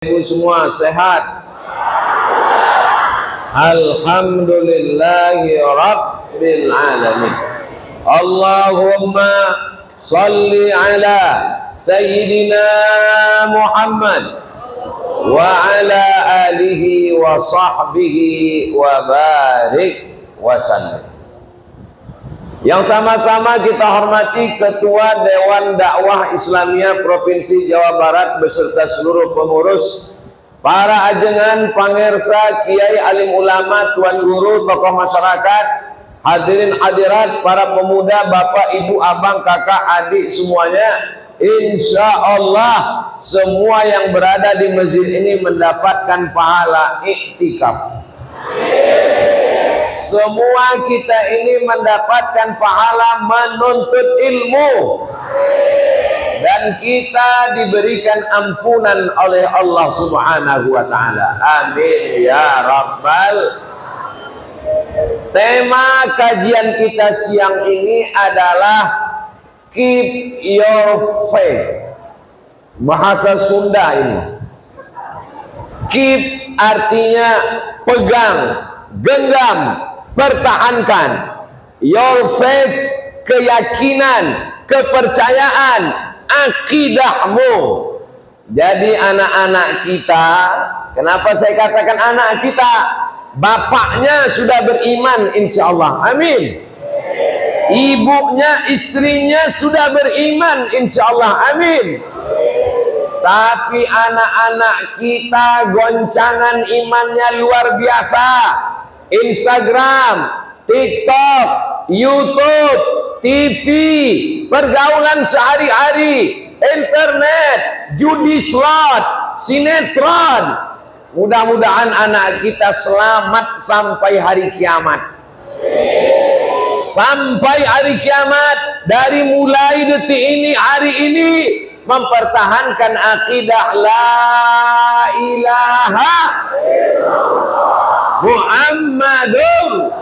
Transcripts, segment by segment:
Ibu semua sehat? Alhamdulillahi Rabbil Alamin. Allahumma salli ala Sayyidina Muhammad wa ala alihi wa sahbihi wa barik wa sallim. Yang sama-sama kita hormati Ketua Dewan Dakwah Islamiyah Provinsi Jawa Barat beserta seluruh pengurus, para ajengan, pangersa, kiai, alim ulama, tuan guru, tokoh masyarakat, hadirin hadirat, para pemuda, bapak, ibu, abang, kakak, adik semuanya. Insya Allah semua yang berada di masjid ini mendapatkan pahala iktikaf. Semua kita ini mendapatkan pahala menuntut ilmu, dan kita diberikan ampunan oleh Allah Subhanahu wa Ta'ala. Amin ya Rabbal. Tema kajian kita siang ini adalah keep your faith. Bahasa Sunda ini. Keep artinya pegang, genggam, pertahankan. Your faith, keyakinan, kepercayaan, akidahmu. Jadi anak-anak kita, kenapa saya katakan anak kita? Bapaknya sudah beriman insya Allah, amin. Ibunya, istrinya sudah beriman insya Allah, amin. Tapi anak-anak kita goncangan imannya luar biasa. Instagram, TikTok, YouTube, TV, pergaulan sehari-hari, internet, judi slot, sinetron. Mudah-mudahan anak kita selamat sampai hari kiamat. Sampai hari kiamat, dari mulai detik ini, hari ini, mempertahankan akidah la ilaha Muhammadun.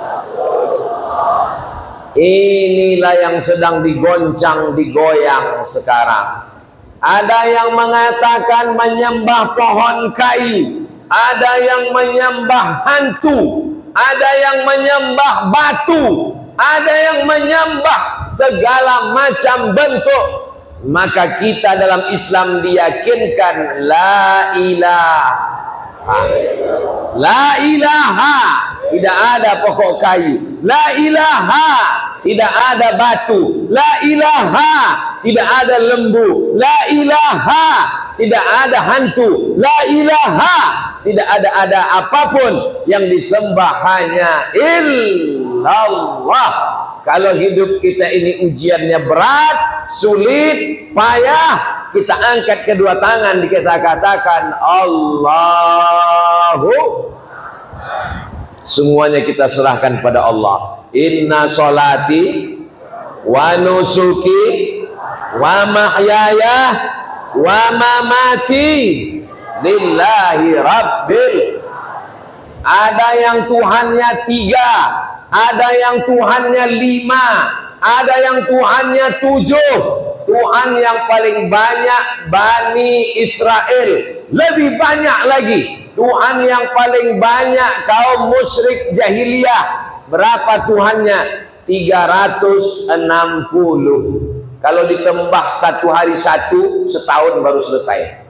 Inilah yang sedang digoncang, digoyang sekarang. Ada yang mengatakan menyembah pohon kayu, ada yang menyembah hantu, ada yang menyembah batu, ada yang menyembah segala macam bentuk. Maka kita dalam Islam diyakinkan la ilaha, la ilaha, tidak ada pokok kayu, la ilaha, tidak ada batu, la ilaha, tidak ada lembu, la ilaha, tidak ada hantu, la ilaha, tidak ada apapun yang disembah, hanya illallah. Kalau hidup kita ini ujiannya berat, sulit, payah, kita angkat kedua tangan, kita katakan Allahu. Semuanya kita serahkan pada Allah. Inna sholati wa nusuki wa mahyaya wa mamati lillahi rabbil. Ada yang Tuhannya 3, ada yang Tuhannya 5, ada yang Tuhannya 7. Tuhan yang paling banyak Bani Israel, lebih banyak lagi Tuhan yang paling banyak kaum musyrik jahiliyah. Berapa Tuhannya? 360. Kalau ditembak satu hari satu, setahun baru selesai.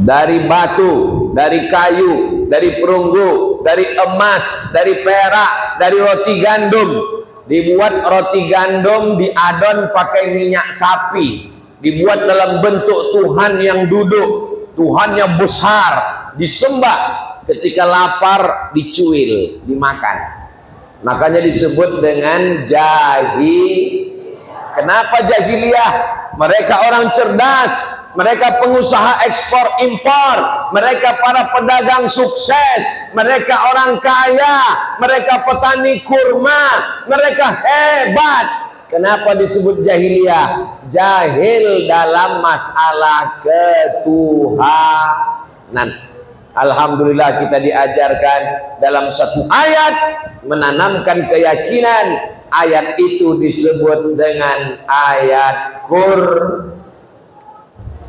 Dari batu, dari kayu, dari perunggu, dari emas, dari perak, dari roti gandum. Dibuat roti gandum, diadon pakai minyak sapi, dibuat dalam bentuk Tuhan yang duduk, Tuhannya besar, disembah. Ketika lapar dicuil, dimakan. Makanya disebut dengan jahiliyah. Kenapa jahiliyah? Mereka orang cerdas, mereka pengusaha ekspor impor, mereka para pedagang sukses, mereka orang kaya, mereka petani kurma, mereka hebat. Kenapa disebut jahiliyah? Jahil dalam masalah ketuhanan. Alhamdulillah kita diajarkan dalam satu ayat menanamkan keyakinan. Ayat itu disebut dengan ayat Qur.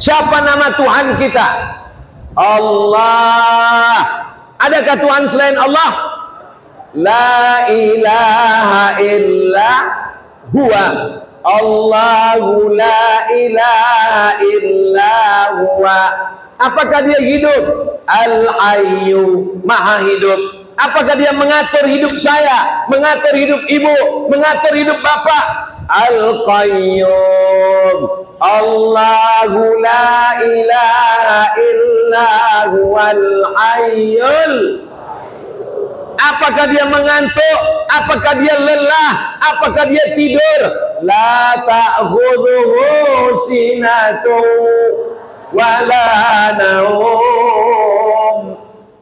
Siapa nama Tuhan kita? Allah. Adakah Tuhan selain Allah? La ilaha illa huwa. Allahu la ilaha illa huwa. Apakah dia hidup? Al-Hayyu, maha hidup. Apakah dia mengatur hidup saya, mengatur hidup ibu, mengatur hidup bapak? Al-Qayyum. Allahu la ilaha illa huwal hayyul. Apakah dia mengantuk? Apakah dia lelah? Apakah dia tidur? La ta'khudhuhu sinatun wala naum.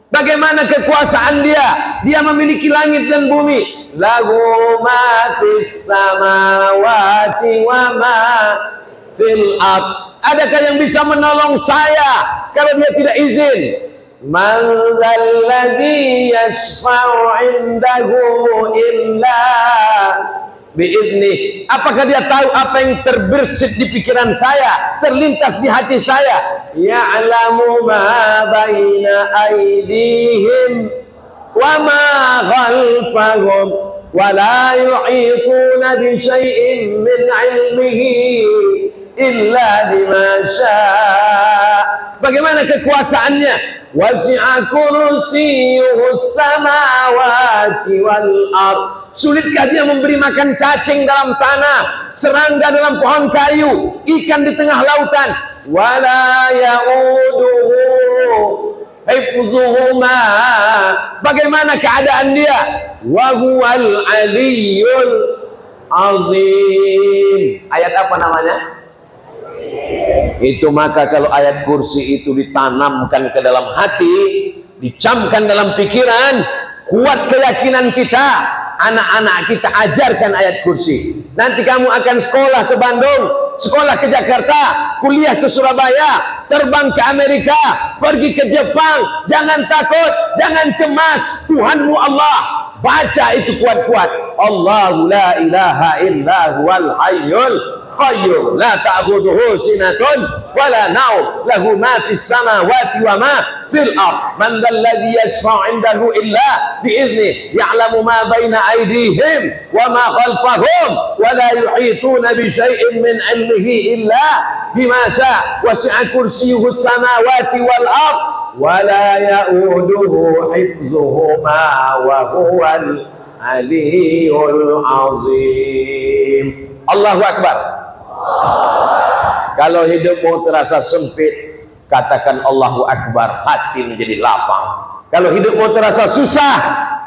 Bagaimana kekuasaan dia? Dia memiliki langit dan bumi. Lahu ma fis samawati wa ma fil ard. Adakah yang bisa menolong saya kalau dia tidak izin? Man zalladzi yashfa'u 'indahu illa bi'idznih. Apakah dia tahu apa yang terbersit di pikiran saya, terlintas di hati saya? Ya'lamu ma baina aydihim wa ma khalfahum wa la yuhituna bi syai'in min 'ilmihi illa bima syaa. Bagaimana kekuasaannya? Wasi'a kursiyyuhus samawati wal ard. Sulitkah dia memberi makan cacing dalam tanah, serangga dalam pohon kayu, ikan di tengah lautan? Wala ya'uduhu hifzuhuma. Bagaimana keadaan dia? Wa huwal aliyyul azim. Ayat apa namanya? Itu maka kalau ayat kursi itu ditanamkan ke dalam hati, dicamkan dalam pikiran, kuat keyakinan kita, anak-anak kita ajarkan ayat kursi. Nanti kamu akan sekolah ke Bandung, sekolah ke Jakarta, kuliah ke Surabaya, terbang ke Amerika, pergi ke Jepang. Jangan takut, jangan cemas. Tuhanmu Allah. Baca itu kuat-kuat. Allahu la ilaha illa huwal hayyul qayyum la ta'khudhuhu sinatun wala naum lahu ma fis samawati wa ma fil ard. Man dzal ladzi yashfa'u 'indahu illa bi'idznih ya'lamu ma baina aydihim wa ma khalfahum wa la yuhituna bi syai'in min 'ilmihi illa bima syaa. Wasi'a kursiyyuhu samawati wal ard wa la ya'uduhu hifzuhuma wa huwal aliyyul azim. Allahu akbar. Kalau hidupmu terasa sempit, katakan Allahu Akbar, hati menjadi lapang. Kalau hidupmu terasa susah,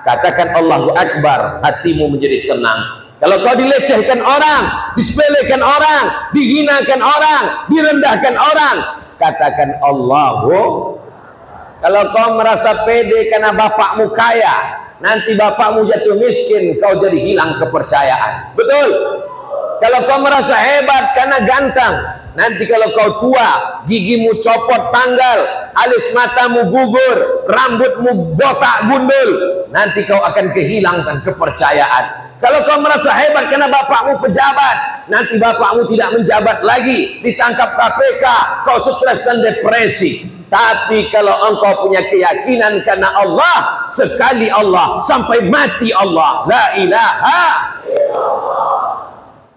katakan Allahu Akbar, hatimu menjadi tenang. Kalau kau dilecehkan orang, disepelekan orang, dihinakan orang, direndahkan orang, katakan Allahu. Kalau kau merasa pede karena bapakmu kaya, nanti bapakmu jatuh miskin, kau jadi hilang kepercayaan. Betul? Kalau kau merasa hebat karena ganteng, nanti kalau kau tua, gigimu copot tanggal, alis matamu gugur, rambutmu botak gundul, nanti kau akan kehilangan kepercayaan. Kalau kau merasa hebat karena bapakmu pejabat, nanti bapakmu tidak menjabat lagi, ditangkap KPK, kau stres dan depresi. Tapi kalau engkau punya keyakinan karena Allah, sekali Allah, sampai mati Allah, la ilaha illallah.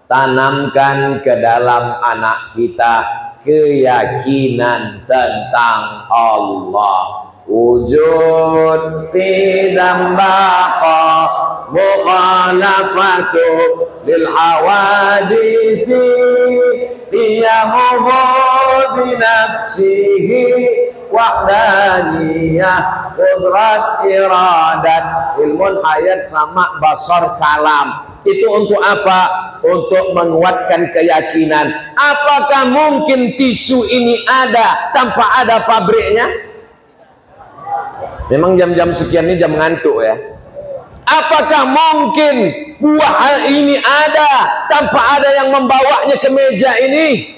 Tanamkan ke dalam anak kita keyakinan tentang Allah. Wujud tidak baqa mukhalafatu lil hawadisi tiyamuhu binafsihi wahdaniyah qudrat iradat. Ilmun hayat sama basar kalam. Itu untuk apa? Untuk menguatkan keyakinan. Apakah mungkin tisu ini ada tanpa ada pabriknya? Memang jam-jam sekian ini jam ngantuk ya. Apakah mungkin buah ini ada tanpa ada yang membawanya ke meja ini?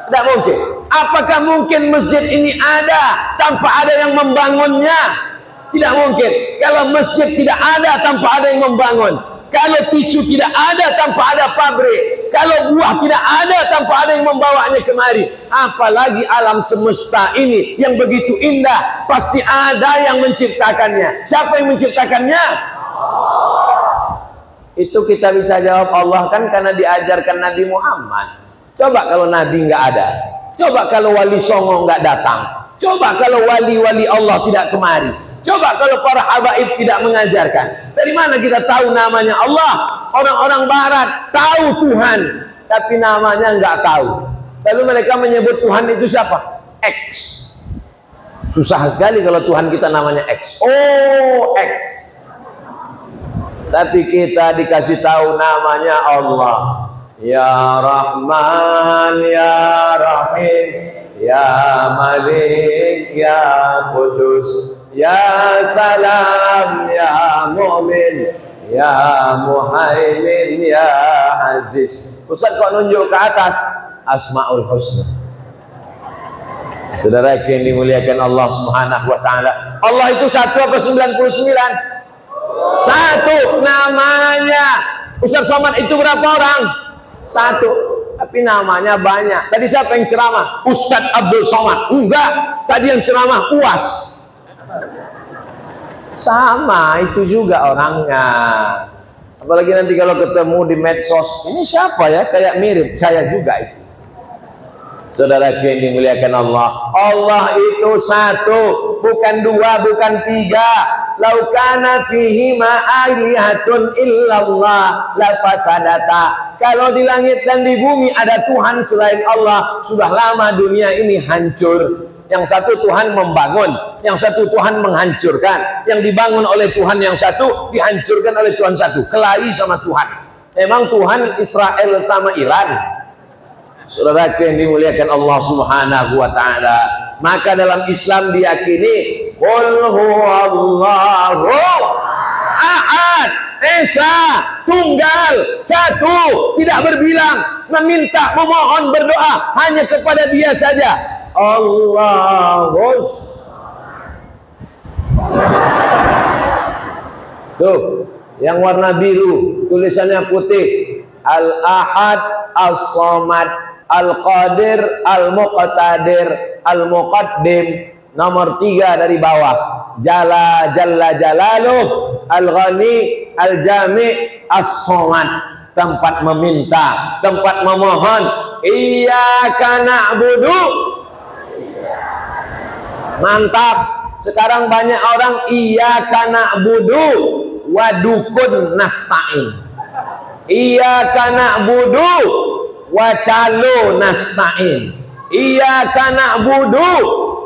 Tidak mungkin. Apakah mungkin masjid ini ada tanpa ada yang membangunnya? Tidak mungkin. Kalau masjid tidak ada tanpa ada yang membangun, kalau tisu tidak ada tanpa ada pabrik, Kalau buah tidak ada tanpa ada yang membawanya kemari, apalagi alam semesta ini yang begitu indah, pasti ada yang menciptakannya. Siapa yang menciptakannya? Itu kita bisa jawab Allah kan karena diajarkan Nabi Muhammad. Coba kalau Nabi nggak ada, coba kalau wali songo nggak datang, coba kalau wali-wali Allah tidak kemari, coba kalau para habaib tidak mengajarkan. Dari mana kita tahu namanya Allah? Orang-orang barat tahu Tuhan, tapi namanya nggak tahu. Lalu mereka menyebut Tuhan itu siapa? X. Susah sekali kalau Tuhan kita namanya X. Oh, X. Tapi kita dikasih tahu namanya Allah. Ya Rahman, Ya Rahim, Ya Malik, Ya Kudus, Ya Salam, Ya Mu'min, Ya Muhaimin, Ya Aziz. Ustaz kok nunjuk ke atas? Asmaul Husna. Saudara yang dimuliakan Allah Subhanahu wa taala. Allah itu 1 apa 99? 1 namanya. Ustaz Somad itu berapa orang? 1, tapi namanya banyak. Tadi siapa yang ceramah? Ustadz Abdul Somad? Enggak, tadi yang ceramah UAS. Sama itu juga orangnya. Apalagi nanti kalau ketemu di medsos, ini siapa ya? Kayak mirip saya juga itu. Saudara yang dimuliakan Allah, Allah itu 1, bukan 2, bukan 3. Laukana fihi ma'alihatun illallah la fasadata. Kalau di langit dan di bumi ada Tuhan selain Allah, sudah lama dunia ini hancur. Yang satu Tuhan membangun, yang satu Tuhan menghancurkan. Yang dibangun oleh Tuhan yang satu, dihancurkan oleh Tuhan satu. Kelahi sama Tuhan. Memang Tuhan Israel sama Iran. Saudara yang dimuliakan Allah Subhanahu wa taala, maka dalam Islam diyakini qul huwallahu ahad, esa, tunggal, 1, tidak berbilang, meminta, memohon, berdoa hanya kepada Dia saja. Allahus. Tuh, yang warna biru, tulisannya putih. Al-Ahad, As-Samad, Al-Qadir, Al-Muqtadir, Al-Muqaddim. Nomor 3 dari bawah. Jalla Jalaluh, Al-Ghani, Al-Jami, As-Samad. Tempat meminta, tempat memohon. Iyyaka na'budu. Mantap. Sekarang banyak orang iyyaka na'budu wa dukun nasta'in. Iyyaka na'budu wa calo nasta'in. Iyyaka na'budu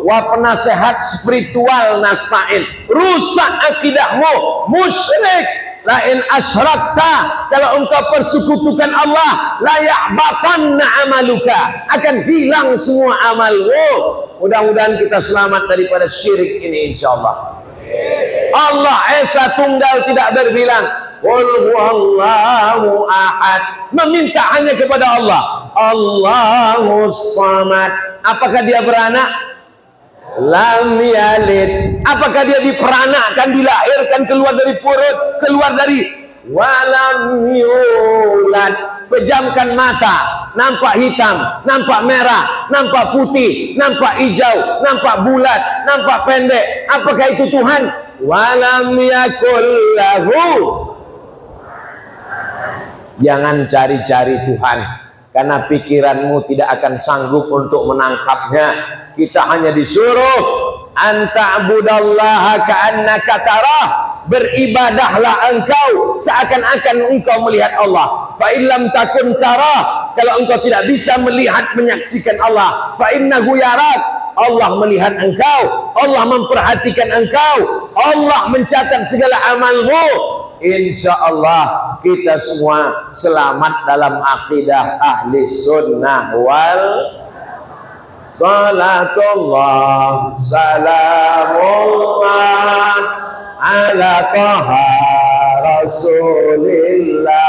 wa penasehat spiritual nasta'in. Rusak akidahmu, musyrik. Lain asyrakta, kalau engkau persekutukan Allah, la yahbatanna amaluka, akan hilang semua amalmu. Mudah-mudahan kita selamat daripada syirik ini insyaallah. Allah Esa Tunggal, tidak berbilang. Qul huwallahu ahad, meminta hanya kepada Allah. Allahus samad. Apakah dia beranak? Lam yalid. Apakah dia diperanakkan, dilahirkan, keluar dari perut, keluar dari walam yulad. Pejamkan mata, nampak hitam, nampak merah, nampak putih, nampak hijau, nampak bulat, nampak pendek. Apakah itu Tuhan? Walam yakul lahu. Jangan cari-cari Tuhan, karena pikiranmu tidak akan sanggup untuk menangkapnya. Kita hanya disuruh anta'budallaha ka'annaka tarah, beribadahlah engkau seakan-akan engkau melihat Allah. Fa in lam takun tarah, kalau engkau tidak bisa melihat, menyaksikan Allah, fa innahu yarak, Allah melihat engkau, Allah memperhatikan engkau, Allah mencatat segala amalmu. Insyaallah kita semua selamat dalam akidah ahli sunnah wal salatullah salamullah ala taha rasulillah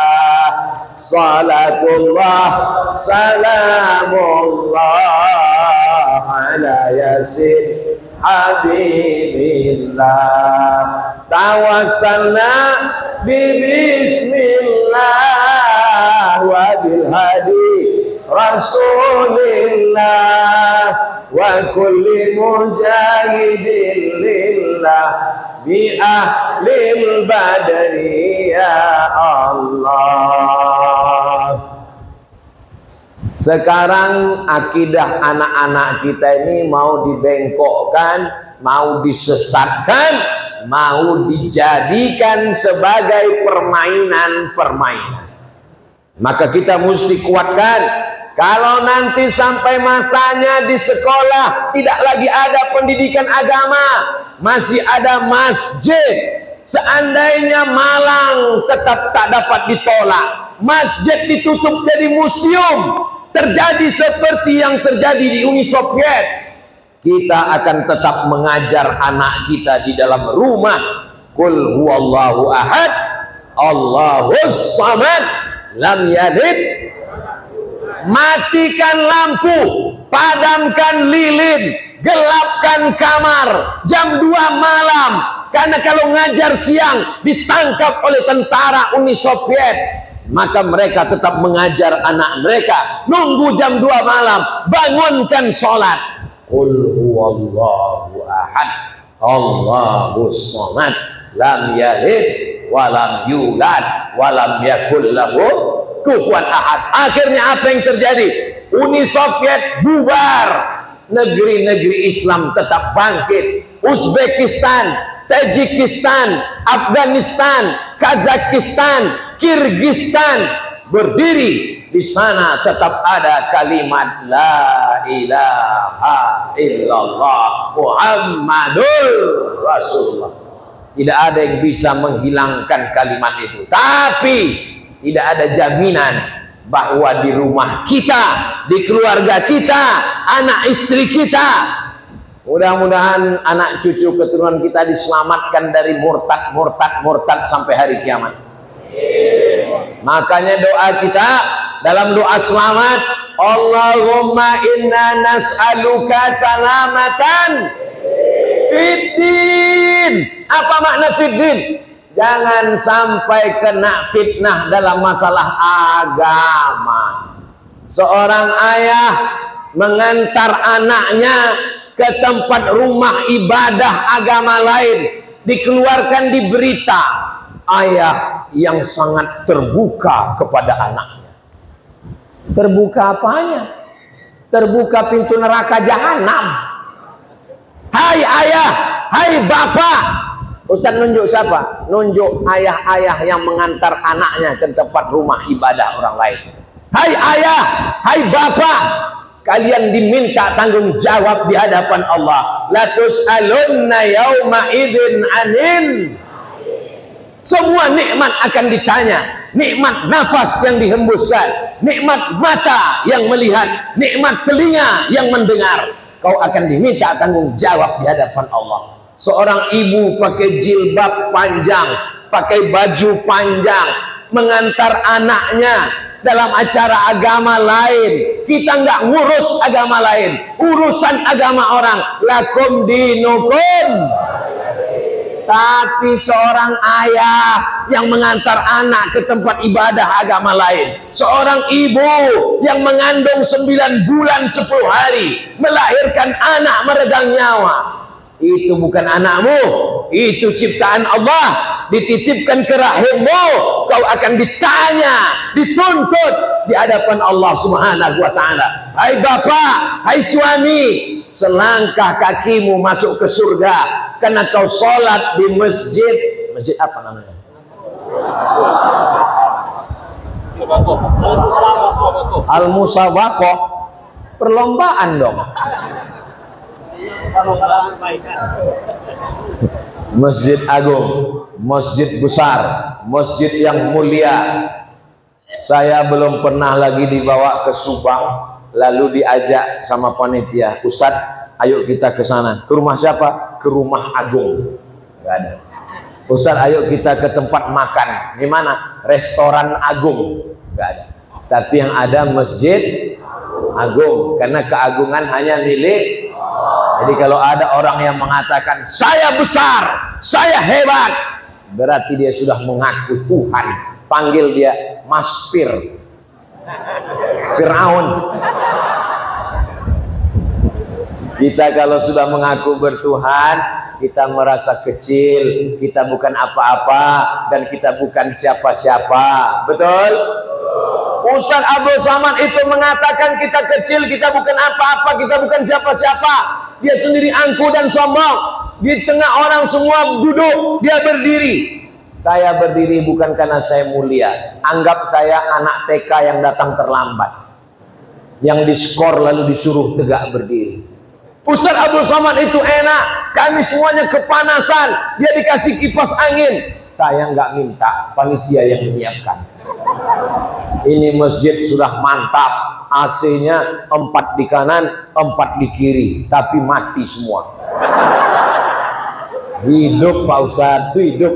salatullah salamullah ala yasin habibillah tawassalna bismillah wa bil hadi Rasulillah wa kulli mujahidin lillah bi ahlil badri ya Allah. Sekarang akidah anak-anak kita ini mau dibengkokkan, mau disesatkan, mau dijadikan sebagai permainan-permainan. Maka kita mesti kuatkan. Kalau nanti sampai masanya di sekolah tidak lagi ada pendidikan agama, masih ada masjid. Seandainya Malang tetap tak dapat ditolak, masjid ditutup jadi museum, terjadi seperti yang terjadi di Uni Soviet, kita akan tetap mengajar anak kita di dalam rumah. Qul huwallahu ahad, Allahus samad, lam yalid. Matikan lampu, padamkan lilin, gelapkan kamar jam 2 malam, karena kalau ngajar siang ditangkap oleh tentara Uni Soviet, maka mereka tetap mengajar anak mereka. Nunggu jam 2 malam, bangunkan sholat. Qul huwallahu ahad, Allahus samad, lam yalid walam yulad walam yakul lahu kufuwan ahad. Akhirnya apa yang terjadi? Uni Soviet bubar, negeri-negeri Islam tetap bangkit. Uzbekistan, Tajikistan, Afghanistan, Kazakhstan, Kirgistan berdiri. Di sana tetap ada kalimat la ilaha illallah Muhammadur Rasulullah. Tidak ada yang bisa menghilangkan kalimat itu. Tapi tidak ada jaminan bahwa di rumah kita, di keluarga kita, anak istri kita, mudah-mudahan anak cucu keturunan kita diselamatkan dari murtad sampai hari kiamat. Makanya doa kita dalam doa selamat, Allahumma inna nas'aluka salamatan fiddin. Apa makna fiddin? Jangan sampai kena fitnah dalam masalah agama. Seorang ayah mengantar anaknya ke tempat rumah ibadah agama lain, dikeluarkan di berita, ayah yang sangat terbuka kepada anaknya. Terbuka apanya? Terbuka pintu neraka jahanam. Hai ayah, hai bapak. Ustaz nunjuk siapa? Nunjuk ayah-ayah yang mengantar anaknya ke tempat rumah ibadah orang lain. Hai ayah, hai bapak, kalian diminta tanggung jawab di hadapan Allah. La tus'alunna yauma idzin 'anil. Semua nikmat akan ditanya. Nikmat nafas yang dihembuskan, nikmat mata yang melihat, nikmat telinga yang mendengar. Kau akan diminta tanggung jawab di hadapan Allah. Seorang ibu pakai jilbab panjang, pakai baju panjang, mengantar anaknya dalam acara agama lain. Kita nggak ngurus agama lain, urusan agama orang. Lakum dinukum. Tapi seorang ayah yang mengantar anak ke tempat ibadah agama lain, seorang ibu yang mengandung 9 bulan 10 hari, melahirkan anak meregang nyawa, itu bukan anakmu, itu ciptaan Allah, dititipkan ke rahimmu. Kau akan ditanya, dituntut di hadapan Allah Subhanahu wa ta'ala. Hai bapak, hai suami, selangkah kakimu masuk ke surga karena kau sholat di masjid. Masjid apa namanya? Al-Musabaqah. Perlombaan dong. Masjid agung, masjid besar, masjid yang mulia. Saya belum pernah lagi dibawa ke Subang, lalu diajak sama panitia, Ustadz, ayo kita ke sana. Ke rumah siapa? Ke rumah agung. Gak ada. Ustadz, ayo kita ke tempat makan. Di mana? Restoran agung. Gak ada. Tapi yang ada masjid agung, karena keagungan hanya milik. Jadi kalau ada orang yang mengatakan saya besar, saya hebat, berarti dia sudah mengaku Tuhan. Panggil dia Mas Pir. Fir'aun. Kita kalau sudah mengaku bertuhan, kita merasa kecil, kita bukan apa-apa, dan kita bukan siapa-siapa. Betul? Ustaz Abdul Somad itu mengatakan kita kecil, kita bukan apa-apa, kita bukan siapa-siapa. Dia sendiri angkuh dan sombong. Di tengah orang semua duduk, dia berdiri. Saya berdiri bukan karena saya mulia. Anggap saya anak TK yang datang terlambat, yang diskor lalu disuruh tegak berdiri. Ustaz Abdul Somad itu enak, kami semuanya kepanasan, dia dikasih kipas angin. Saya nggak minta, panitia yang menyiapkan. Ini masjid sudah mantap, AC-nya 4 di kanan, 4 di kiri, tapi mati semua. Hidup Pak Ustadz, itu hidup.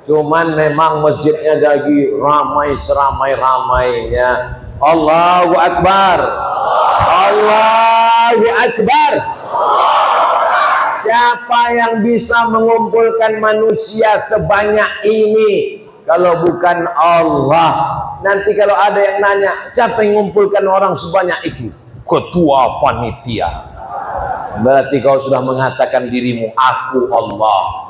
Cuman memang masjidnya lagi ramai seramai-ramainya. Allahu Akbar, Allahu Akbar. Siapa yang bisa mengumpulkan manusia sebanyak ini kalau bukan Allah? Nanti kalau ada yang nanya, siapa yang mengumpulkan orang sebanyak itu? Ketua panitia. Berarti kau sudah mengatakan dirimu, aku Allah.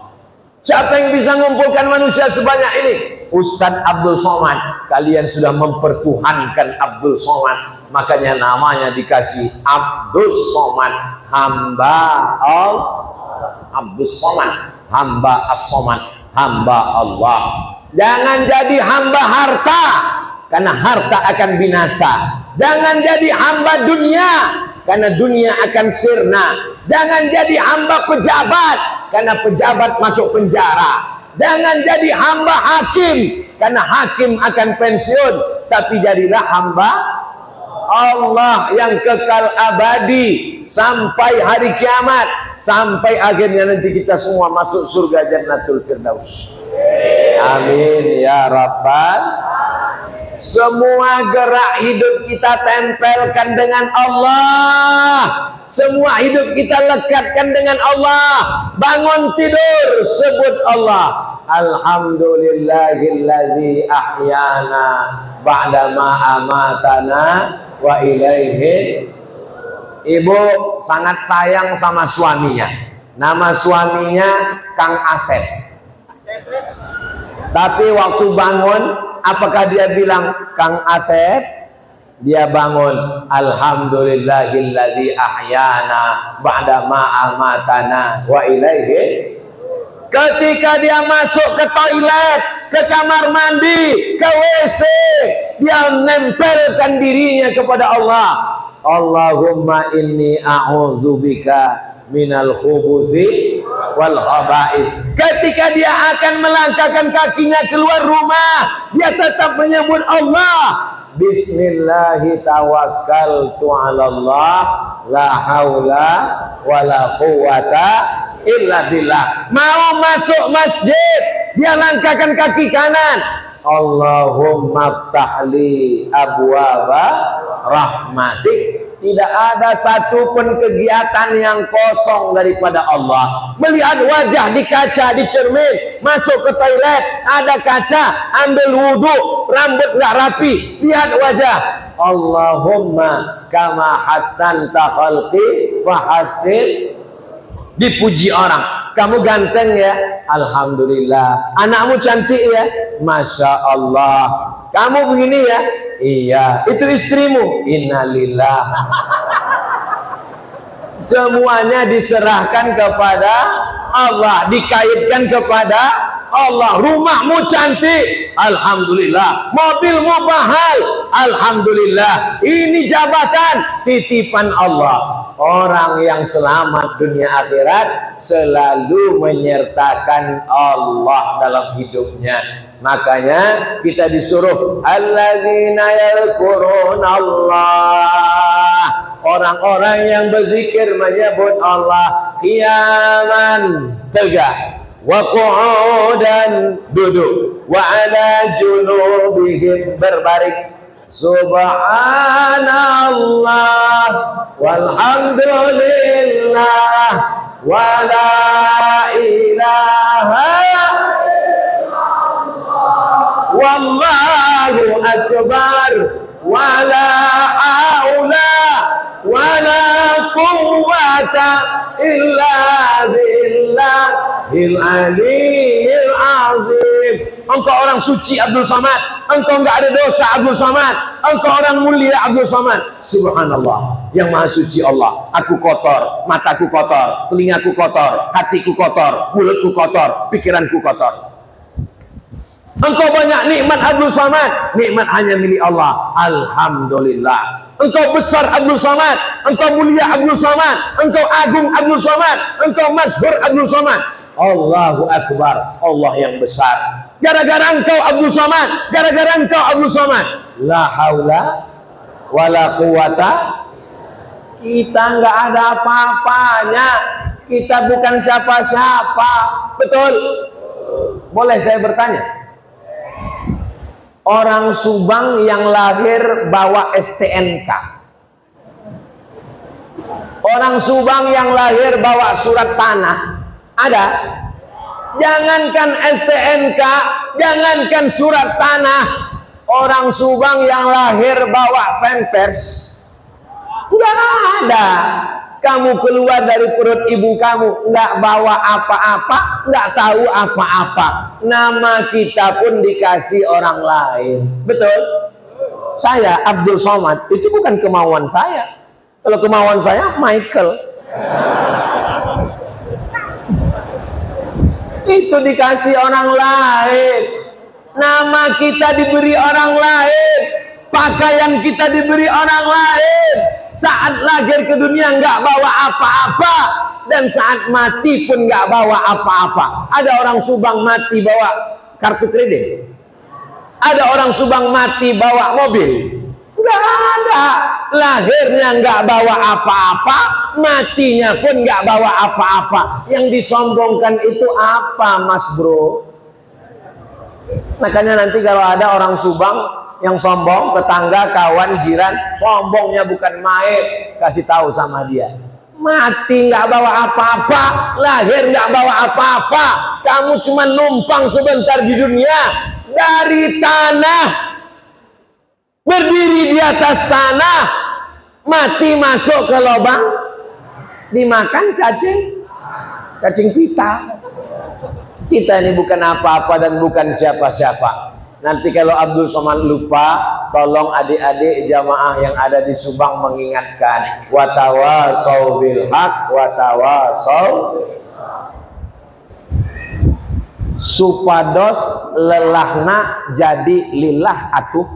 Siapa yang bisa mengumpulkan manusia sebanyak ini? Ustadz Abdul Somad. Kalian sudah mempertuhankan Abdul Somad, makanya namanya dikasih Abdul Somad, hamba Allah. Abdul Somad, hamba As-Somad, hamba Allah. Jangan jadi hamba harta, karena harta akan binasa. Jangan jadi hamba dunia, karena dunia akan sirna. Jangan jadi hamba pejabat, karena pejabat masuk penjara. Jangan jadi hamba hakim, karena hakim akan pensiun. Tapi jadilah hamba Allah yang kekal abadi sampai hari kiamat, sampai akhirnya nanti kita semua masuk surga Jannatul Firdaus. Amin ya Rabbal. Semua gerak hidup kita tempelkan dengan Allah. Semua hidup kita lekatkan dengan Allah. Bangun tidur, sebut Allah. Alhamdulillahilladzi ahyana ba'dama amatana wa ilaihi. Ibu sangat sayang sama suaminya. Nama suaminya Kang Asep. Tapi waktu bangun, apakah dia bilang Kang Asep? Dia bangun, alhamdulillahilladzi ahyana ba'da ma amatana wa ilaihi. Ketika dia masuk ke toilet, ke kamar mandi, ke WC, dia menempelkan dirinya kepada Allah. Allahumma inni a'udzubika minal khubuthi wal khaba'ith. Ketika dia akan melangkahkan kakinya keluar rumah, dia tetap menyebut Allah. Bismillahi tawakkaltu 'ala Allah, la haula wala quwata illa billah. Mau masuk masjid, dia langkahkan kaki kanan. Allahumma ftahli abwaba rahmatik. Tidak ada satupun kegiatan yang kosong daripada Allah. Melihat wajah di kaca, di cermin, masuk ke toilet, ada kaca, ambil wudhu, rambut nggak rapi, lihat wajah. Allahumma kama hassanta khalqi fahassin. Dipuji orang, kamu ganteng ya, alhamdulillah. Anakmu cantik ya, masya Allah. Kamu begini ya, iya. Itu istrimu, innalillah. Semuanya diserahkan kepada Allah, dikaitkan kepada Allah. Rumahmu cantik, alhamdulillah. Mobilmu mahal, alhamdulillah. Ini jabatan titipan Allah. Orang yang selamat dunia akhirat selalu menyertakan Allah dalam hidupnya. Makanya kita disuruh alladzina yadhkurunallah, orang-orang yang berzikir menyebut Allah qiyaman tegak, wa qu'udan duduk, wa ala junubihim berbaring. Subhanallah walhamdulillah wa la ilaha illallah wallahu akbar wala haula wala quwwata illa billahil aliyyil azim. Engkau orang suci Abdul Somad, engkau enggak ada dosa Abdul Somad, engkau orang mulia Abdul Somad. Subhanallah, yang maha suci Allah. Aku kotor, mataku kotor, telingaku kotor, hatiku kotor, mulutku kotor, pikiranku kotor. Engkau banyak nikmat Abdul Somad, nikmat hanya milik Allah. Alhamdulillah. Engkau besar Abdul Somad, engkau mulia Abdul Somad, engkau agung Abdul Somad, engkau masyhur Abdul Somad. Allahu Akbar, Allah yang besar. Gara-gara engkau Abdul Somad, gara-gara engkau Abdul Somad. La haula wala quwata. Kita nggak ada apa-apanya, kita bukan siapa-siapa. Betul? Boleh saya bertanya? Orang Subang yang lahir bawa STNK, orang Subang yang lahir bawa surat tanah, ada? Jangankan STNK, jangankan surat tanah, orang Subang yang lahir bawa pampers, nggak ada. Kamu keluar dari perut ibu kamu nggak bawa apa-apa, nggak tahu apa-apa. Nama kita pun dikasih orang lain. Betul? Saya Abdul Somad itu bukan kemauan saya. Kalau kemauan saya Michael. Itu dikasih orang lain. Nama kita diberi orang lain. Pakaian kita diberi orang lain. Saat lahir ke dunia nggak bawa apa-apa, dan saat mati pun nggak bawa apa-apa. Ada orang Subang mati bawa kartu kredit, ada orang Subang mati bawa mobil. Nggak ada. Lahirnya nggak bawa apa-apa, matinya pun nggak bawa apa-apa. Yang disombongkan itu apa, Mas Bro? Makanya nanti kalau ada orang Subang yang sombong, tetangga, kawan, jiran, sombongnya bukan main, kasih tahu sama dia. Mati nggak bawa apa-apa, lahir nggak bawa apa-apa. Kamu cuma numpang sebentar di dunia, dari tanah, berdiri di atas tanah, mati masuk ke lubang, dimakan cacing pita. Kita ini bukan apa-apa dan bukan siapa-siapa. Nanti kalau Abdul Somad lupa, tolong adik-adik jamaah yang ada di Subang mengingatkan. Watawasau bil haq, watawasau supados lelahna jadi lillah atuh.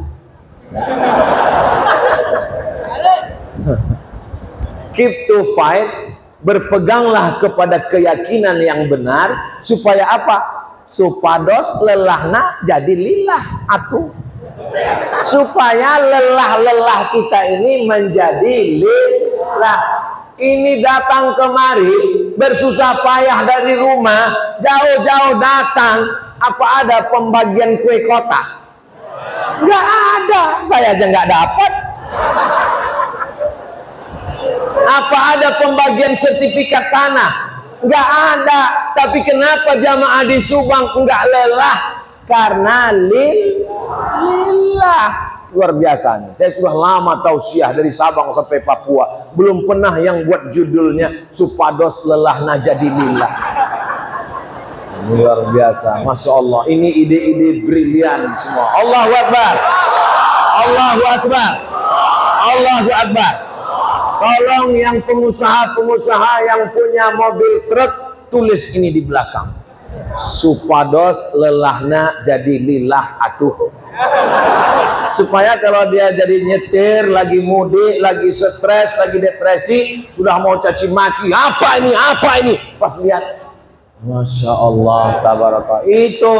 Keep to fight, berpeganglah kepada keyakinan yang benar supaya apa? Supados lelahna jadi lillah atuh, supaya lelah-lelah kita ini menjadi lillah. Ini datang kemari bersusah payah dari rumah, jauh-jauh datang, apa ada pembagian kue kotak? Nggak ada, saya aja nggak dapat. Apa ada pembagian sertifikat tanah? Nggak ada. Tapi kenapa jamaah di Subang nggak lelah? Karena lillah. Luar biasa. Saya sudah lama tausiah dari Sabang sampai Papua, belum pernah yang buat judulnya supados lelahna jadi lillah. Luar biasa, Masya Allah. Ini ide-ide brilian semua. Allahu Akbar, Allahu Akbar, Allahu Akbar. Tolong yang pengusaha-pengusaha yang punya mobil truk, tulis ini di belakang. Supados lelahna jadi lillah atuh. Supaya kalau dia jadi nyetir, lagi mudik, lagi stres, lagi depresi, sudah mau caci maki, apa ini? Pas lihat, Masya Allah, tabaraka. Itu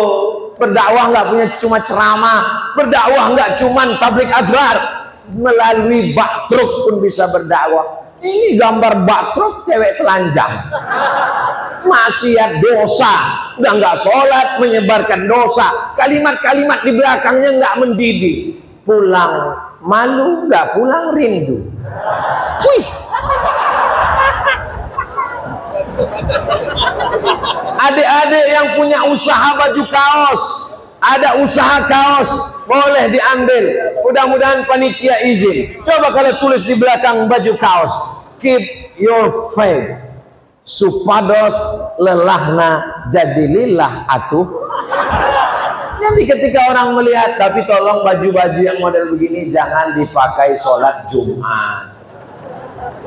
berdakwah nggak punya cuma ceramah, berdakwah nggak cuma tablik adrar. Melalui bak truk pun bisa berdakwah. Ini gambar bak truk cewek telanjang, maksiat dosa, udah nggak sholat, menyebarkan dosa, kalimat-kalimat di belakangnya nggak mendidik. Pulang malu, nggak pulang rindu. Wih. Adik-adik yang punya usaha baju kaos, ada usaha kaos, boleh diambil. Mudah-mudahan panitia izin. Coba kalau tulis di belakang baju kaos, keep your faith, supados lelahna jadi lillah atuh. Jadi ketika orang melihat, tapi tolong baju-baju yang model begini jangan dipakai sholat Jumat.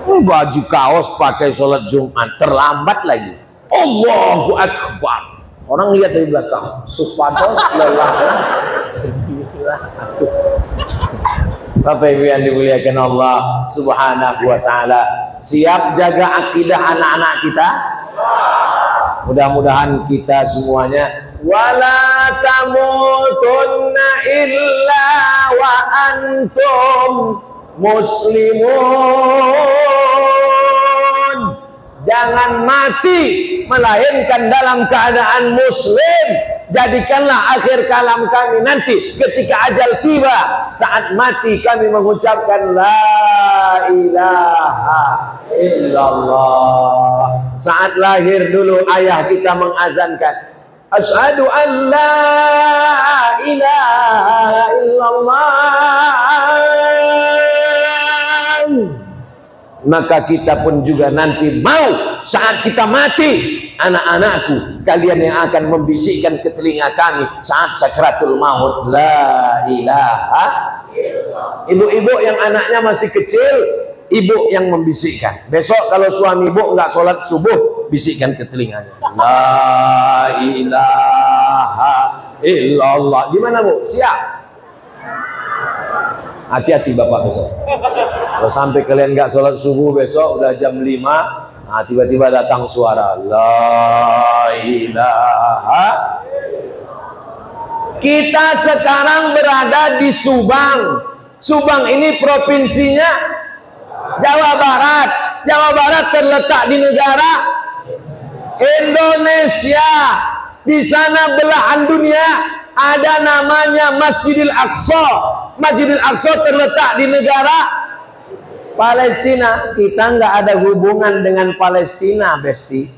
Baju kaos pakai sholat Jumat, terlambat lagi. Allahu Akbar. Orang lihat dari belakang, supados lelahna jadi lillah atuh. Bapak Ibu yang dimuliakan Allah Subhanahu wa Ta'ala, siap jaga akidah anak-anak kita? Mudah-mudahan kita semuanya wala tamutunna illa wa antum muslimun. Jangan mati melainkan dalam keadaan muslim. Jadikanlah akhir kalam kami nanti ketika ajal tiba, saat mati kami mengucapkan la ilaha illallah. Saat lahir dulu ayah kita mengazankan asyhadu an la ilaha illallah. Maka kita pun juga nanti mau saat kita mati, anak-anakku, kalian yang akan membisikkan ke telinga kami saat sakratul maut, la ilaha illallah. Ibu-ibu yang anaknya masih kecil, ibu yang membisikkan. Besok kalau suami ibu nggak sholat subuh, bisikkan ke telinganya, la ilaha illallah. Gimana Bu? Siap? Hati-hati Bapak besok. Kalau sampai kalian nggak sholat subuh besok udah jam 5, nah tiba-tiba datang suara la ilaha. Kita sekarang berada di Subang. Subang ini provinsinya Jawa Barat. Jawa Barat terletak di negara Indonesia. Di sana belahan dunia ada namanya Masjidil Aqsa. Masjidil Aqsa terletak di negara Palestina. Kita nggak ada hubungan dengan Palestina, Besti.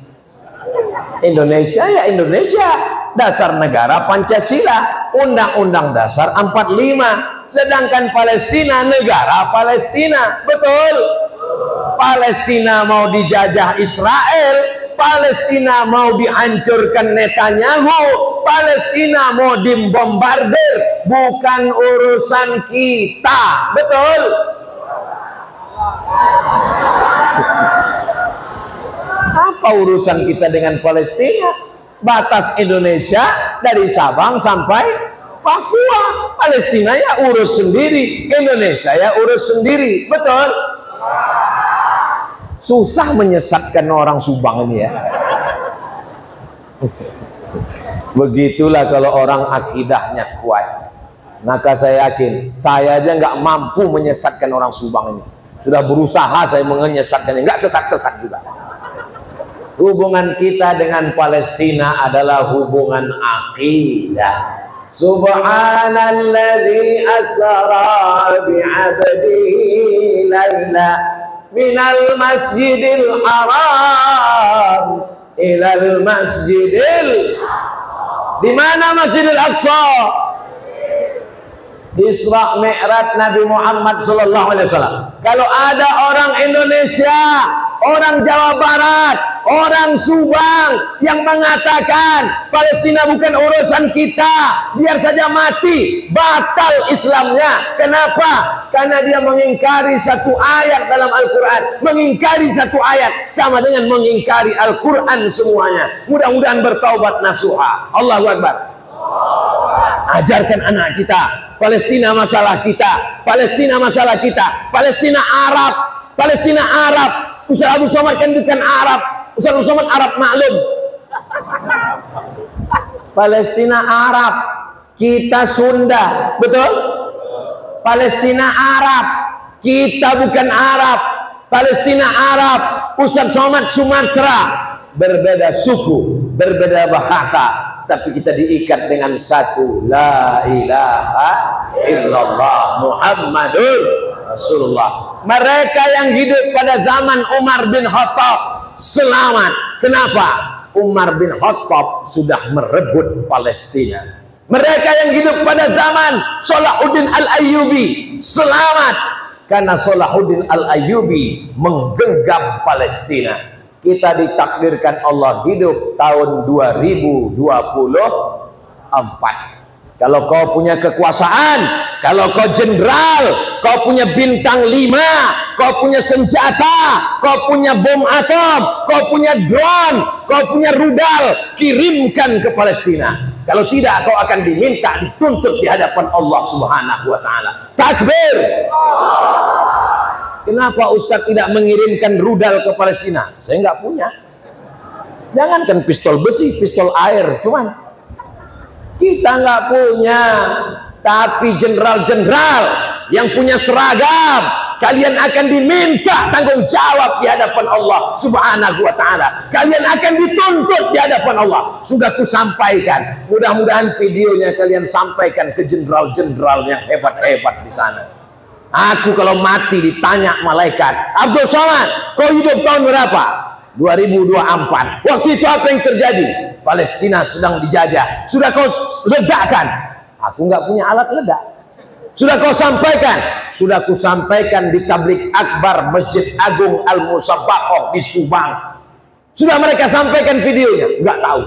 Indonesia ya Indonesia. Dasar negara Pancasila, Undang-Undang Dasar 45. Sedangkan Palestina negara Palestina. Betul. Palestina mau dijajah Israel, Palestina mau dihancurkan Netanyahu, Palestina mau dibombardir, bukan urusan kita. Betul? Apa urusan kita dengan Palestina? Batas Indonesia dari Sabang sampai Papua. Palestina ya urus sendiri, Indonesia ya urus sendiri. Betul? Susah menyesatkan orang Subang ini ya. Begitulah kalau orang akidahnya kuat. Maka saya yakin, saya aja nggak mampu menyesatkan orang Subang ini. Sudah berusaha saya menyesatkannya, nggak sesat-sesat juga. Hubungan kita dengan Palestina adalah hubungan akidah. Subhanalladzi asra bi'abdihi laila minal masjidil haram ilal masjidil. Di mana Masjidil Aqsa? Isra Mi'raj Nabi Muhammad sallallahu alaihi wasallam. Kalau ada orang Indonesia, orang Jawa Barat, orang Subang yang mengatakan Palestina bukan urusan kita, biar saja mati, batal Islamnya. Kenapa? Karena dia mengingkari satu ayat dalam Al-Quran. Mengingkari satu ayat sama dengan mengingkari Al-Quran semuanya. Mudah-mudahan bertaubat nasuha. Allahu Akbar. Ajarkan anak kita, Palestina masalah kita, Palestina masalah kita, Palestina Arab, Palestina Arab. Ustaz Abu Somad kan bukan Arab, Ustaz Abu Somad Arab maklum. Palestina Arab, kita Sunda, betul? Palestina Arab, kita bukan Arab. Palestina Arab, Ustaz Somad Sumatera, berbeda suku, berbeda bahasa, tapi kita diikat dengan satu, la ilaha illallah Muhammadur Rasulullah. Mereka yang hidup pada zaman Umar bin Khattab selamat. Kenapa? Umar bin Khattab sudah merebut Palestina. Mereka yang hidup pada zaman Salahuddin Al-Ayyubi selamat karena Salahuddin Al-Ayyubi menggenggam Palestina. Kita ditakdirkan Allah hidup tahun 2024. Kalau kau punya kekuasaan, kalau kau jenderal, kau punya bintang 5, kau punya senjata, kau punya bom atom, kau punya drone, kau punya rudal, kirimkan ke Palestina. Kalau tidak, kau akan diminta dituntut di hadapan Allah Subhanahu wa Ta'ala. Takbir. Kenapa Ustadz tidak mengirimkan rudal ke Palestina? Saya nggak punya. Jangankan pistol besi, pistol air, cuman kita nggak punya. Tapi jenderal-jenderal yang punya seragam, kalian akan diminta tanggung jawab di hadapan Allah Subhanahu wa Ta'ala. Kalian akan dituntut di hadapan Allah. Sudah kusampaikan. Mudah-mudahan videonya kalian sampaikan ke jenderal-jenderal yang hebat-hebat di sana. Aku kalau mati ditanya malaikat, Abdul Somad, kau hidup tahun berapa? 2024. Waktu itu apa yang terjadi? Palestina sedang dijajah. Sudah kau ledakkan? Aku nggak punya alat ledak. Sudah kau sampaikan? Sudah ku sampaikan di tablik akbar Masjid Agung Al-Musabbaqah di Subang. Sudah mereka sampaikan videonya? Nggak tahu.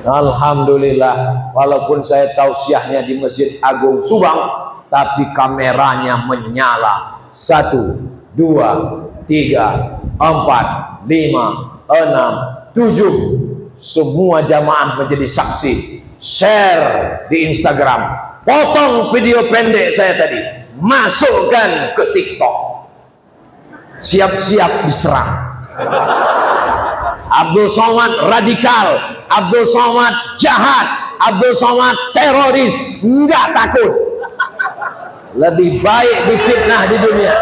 Alhamdulillah, walaupun saya tausiahnya di Masjid Agung Subang, tapi kameranya menyala. 1, 2, 3, 4, 5, 6, 7. Semua jamaah menjadi saksi. Share di Instagram, potong video pendek saya tadi, masukkan ke TikTok. Siap-siap diserang. Abdul Somad radikal, Abdul Somad jahat, Abdul Somad teroris. Enggak takut. Lebih baik difitnah di dunia.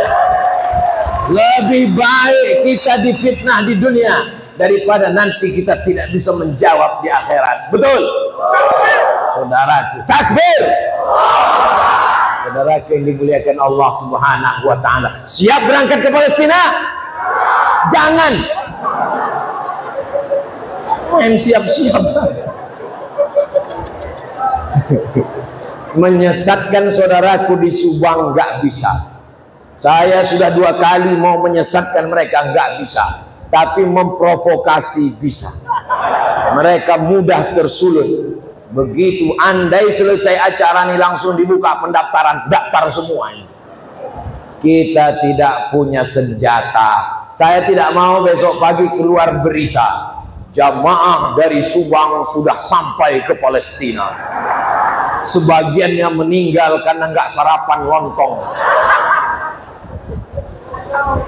Lebih baik kita difitnah di dunia daripada nanti kita tidak bisa menjawab di akhirat. Betul? Saudaraku, takbir. Saudaraku yang dimuliakan Allah Subhanahu wa Ta'ala, siap berangkat ke Palestina? Jangan main siap-siap. Menyesatkan saudaraku di Subang nggak bisa. Saya sudah 2 kali mau menyesatkan mereka, nggak bisa. Tapi memprovokasi bisa. Mereka mudah tersulut. Begitu andai selesai acara ini langsung dibuka pendaftaran, daftar semuanya. Kita tidak punya senjata. Saya tidak mau besok pagi keluar berita jamaah dari Subang sudah sampai ke Palestina. Sebagiannya meninggal karena nggak sarapan lontong.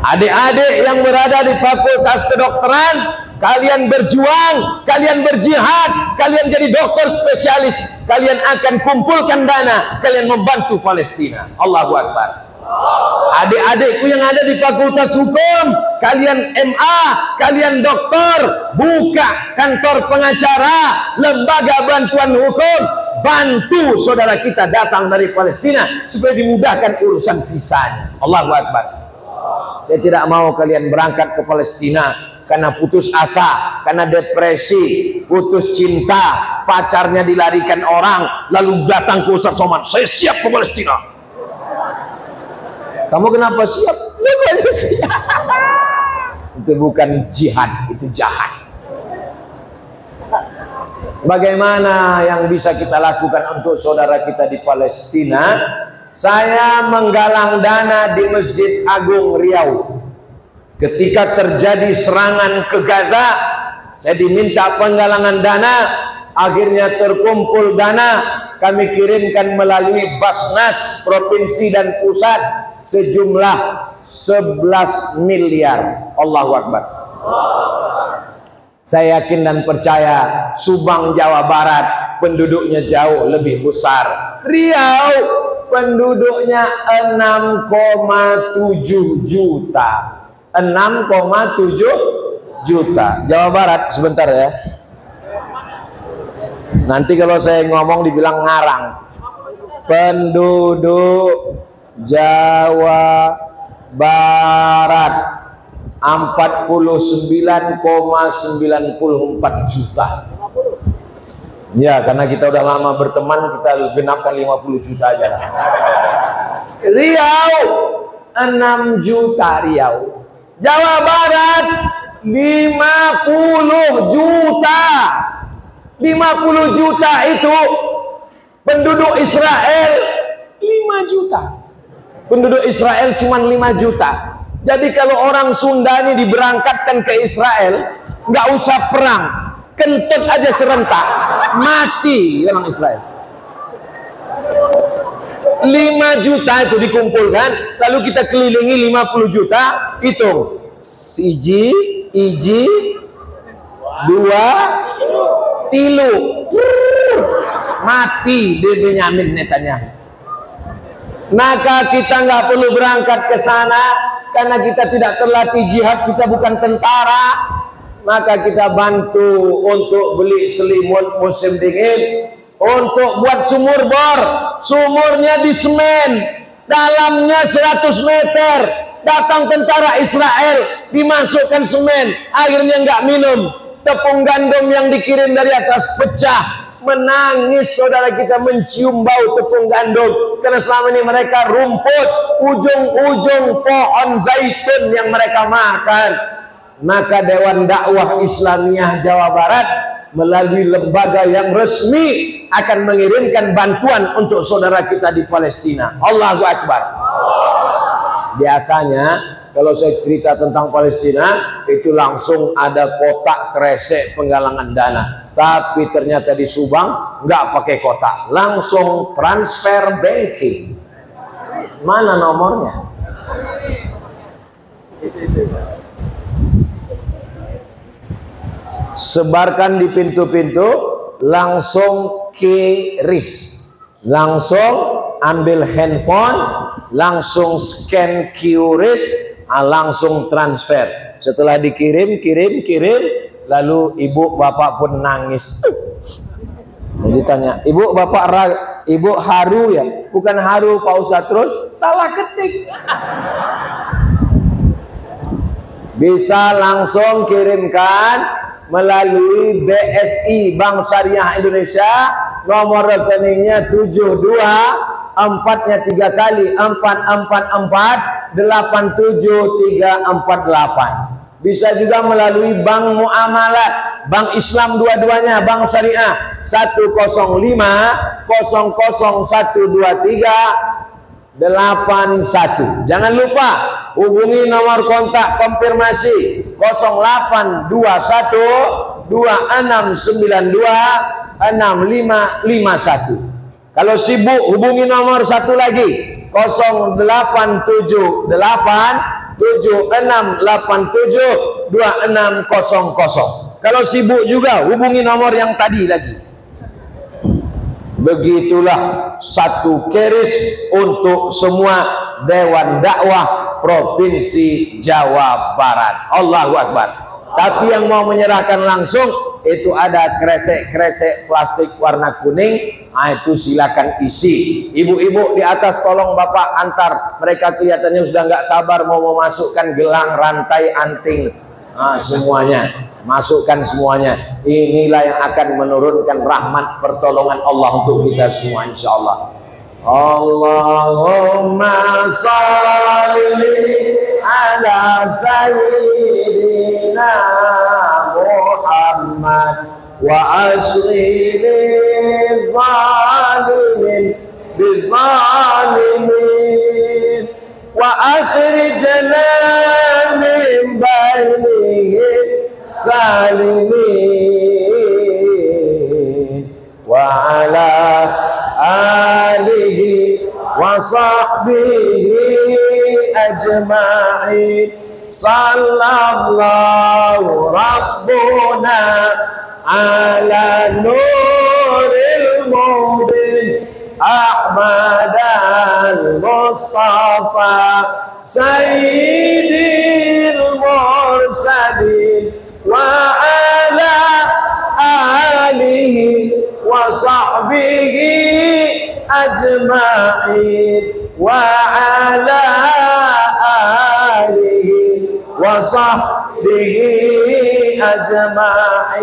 Adik-adik yang berada di fakultas kedokteran, kalian berjuang, kalian berjihad, kalian jadi dokter spesialis, kalian akan kumpulkan dana, kalian membantu Palestina. Allahu Akbar. Adik-adikku yang ada di fakultas hukum, kalian MA, kalian dokter, buka kantor pengacara, lembaga bantuan hukum, bantu saudara kita datang dari Palestina supaya dimudahkan urusan visanya. Allahu Akbar. Saya tidak mau kalian berangkat ke Palestina karena putus asa, karena depresi, putus cinta, pacarnya dilarikan orang, lalu datang ke Ustaz Somad, saya siap ke Palestina. Kamu kenapa siap? Bukan siap. Itu bukan jihad, itu jahat. Bagaimana yang bisa kita lakukan untuk saudara kita di Palestina? Saya menggalang dana di Masjid Agung Riau. Ketika terjadi serangan ke Gaza, saya diminta penggalangan dana, akhirnya terkumpul dana, kami kirimkan melalui Basnas provinsi dan pusat sejumlah 11 miliar. Allahu Akbar. Saya yakin dan percaya Subang, Jawa Barat penduduknya jauh lebih besar. Riau penduduknya 6,7 juta. 6,7 juta. Jawa Barat, sebentar ya. Nanti kalau saya ngomong dibilang ngarang. Penduduk Jawa Barat 49,94 juta. Ya, karena kita udah lama berteman, kita genapkan 50 juta aja lah. Riau 6 juta Riau. Jawa Barat 50 juta. 50 juta itu penduduk Israel 5 juta. Penduduk Israel cuma 5 juta. Jadi kalau orang Sunda ini diberangkatkan ke Israel, nggak usah perang, kentut aja serentak, mati orang Israel. 5 juta itu dikumpulkan, lalu kita kelilingi 50 juta, hitung. Siji, iji, dua, tilu, mati Benyamin Netanyahu. Maka kita nggak perlu berangkat ke sana, karena kita tidak terlatih jihad, kita bukan tentara. Maka kita bantu untuk beli selimut musim dingin, untuk buat sumur bor. Sumurnya di semen, dalamnya 100 meter. Datang tentara Israel, dimasukkan semen, akhirnya nggak minum. Tepung gandum yang dikirim dari atas pecah. Menangis saudara kita mencium bau tepung gandum, karena selama ini mereka rumput, ujung-ujung pohon zaitun yang mereka makan. Maka Dewan Dakwah Islamiyah Jawa Barat melalui lembaga yang resmi akan mengirimkan bantuan untuk saudara kita di Palestina. Allahu Akbar. Biasanya kalau saya cerita tentang Palestina, itu langsung ada kotak kresek penggalangan dana. Tapi ternyata di Subang nggak pakai kotak, langsung transfer banking. Mana nomornya? Sebarkan di pintu-pintu, langsung QRIS, langsung ambil handphone, langsung scan QRIS, langsung transfer. Setelah dikirim, kirim, lalu ibu bapak pun nangis. Jadi tanya, ibu bapak ibu haru ya? Bukan haru Pak Ustadz, terus salah ketik. Bisa langsung kirimkan melalui BSI Bank Syariah Indonesia, nomor rekeningnya 72 4-nya 3 kali 444 87348. Bisa juga melalui Bank Muamalat, Bank Islam dua-duanya, Bank Syariah 105 00 123 81. Jangan lupa hubungi nomor kontak konfirmasi 0821 2692 6551. Kalau sibuk hubungi nomor satu lagi 0878 7687 2600. Kalau sibuk juga hubungi nomor yang tadi lagi. Begitulah satu keris untuk semua Dewan Dakwah Provinsi Jawa Barat. Allahu Akbar. Tapi yang mau menyerahkan langsung itu ada kresek-kresek plastik warna kuning. Nah, itu silakan isi. Ibu-ibu di atas tolong bapak antar. Mereka kelihatannya sudah nggak sabar mau memasukkan gelang, rantai, anting. Nah, semuanya. Masukkan semuanya. Inilah yang akan menurunkan rahmat pertolongan Allah untuk kita semua insya Allah. Allahumma salli ala sayyidina Muhammad wa asli zalimin bizalimin wa akhrijna min bainihim salimin wa ala alihi wa sahbihi ajma'in. Sallallahu rabbuna ala nuril mubin Ahmad al-Mustafa sayyidil mursalin wa ala alihi wa sahbihi ajma'in wa ala alihi wa sahbihi ajma'in.